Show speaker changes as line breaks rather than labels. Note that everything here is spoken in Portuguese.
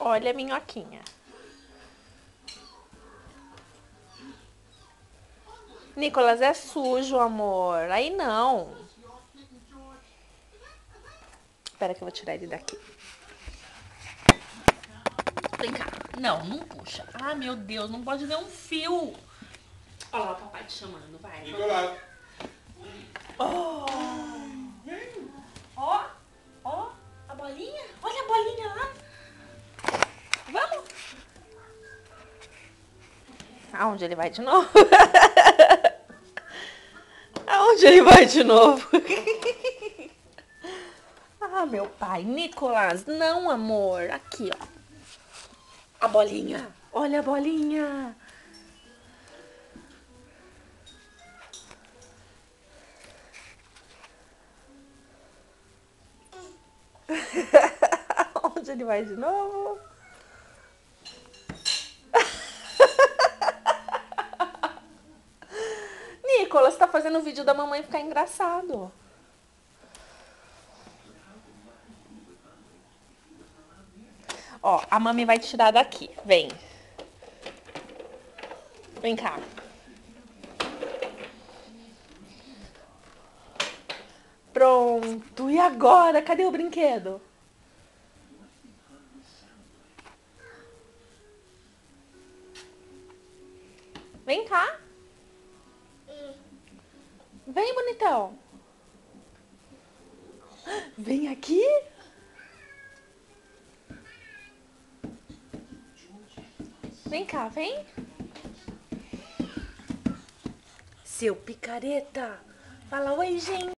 Olha a minhoquinha. Nicolas, é sujo, amor. Aí não. Espera que eu vou tirar ele daqui. Vem cá. Não, não puxa. Ah, meu Deus, não pode ver um fio. Olha lá o papai te chamando, vai.
Nicolas.
Oh. Ó, ó, a bolinha. Olha a bolinha lá. Vamos. Aonde ele vai de novo? Aonde ele vai de novo? Ah, meu pai. Nicolas, não, amor. Aqui, ó. A bolinha. Olha a bolinha. Onde ele vai de novo? Nicolas, tá fazendo o vídeo da mamãe ficar engraçado. Ó, a mami vai te tirar daqui. Vem. Vem cá. Pronto. E agora? Cadê o brinquedo? Vem cá. Vem, bonitão. Vem aqui. Vem cá, vem. Seu picareta. Fala oi, gente.